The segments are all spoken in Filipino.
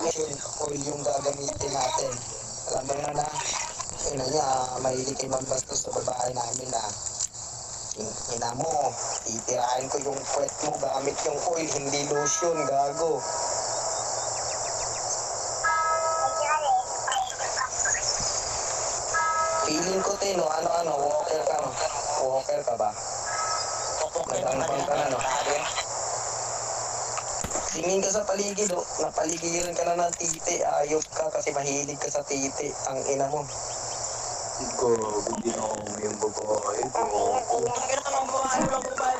Ngayon, oil yung gagamitin natin. Alam mo na ina niya, mahilig kayo magbastos sa babae namin na ina mo, titirahin ko yung puwet mo gamit yung oil, hindi lotion, gago. Feeling ko, Tino, walker ka, no? Walker ka ba? Nagangpang ka na, no? Tingin ka sa paligid, oh. Napaligiran ka na ng titi. Ayop ka kasi mahilig ka sa titi. Ang ina mo. Hindi na ako yung babae. Bakit naman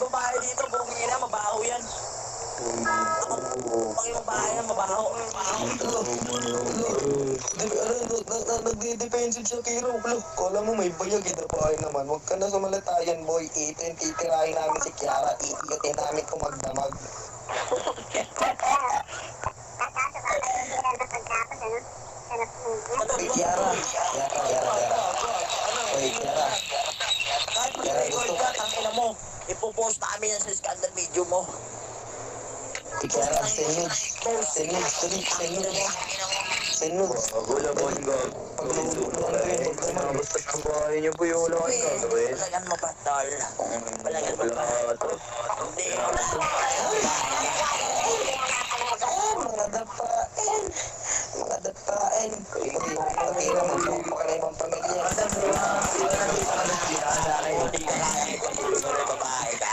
babae dito? Bukong ina, mabaho yan. Pag yung babae yan, mabaho. Nagde-defensive siya kay Rob. Kala mo may bayag, babae naman. Huwag ka na sumalatayan, boy. Ito yung titirahin namin si Kiara. Iiyotin namin kung magdamag. Kiara. Oy, Kiara. Kahit mag-record ka, tangina mo. Ipopost namin yan sa scandal video mo. Kiara, senod. Wala ba yung gagawin? Basta ang bahay niyo po yung wala kang gagawin. Palagan mo pa, tol. Palagan mo pa. Hindi. Mga dapain. Pagkira mo po pa ka na ibang pamilya. Hindi ka babae ka.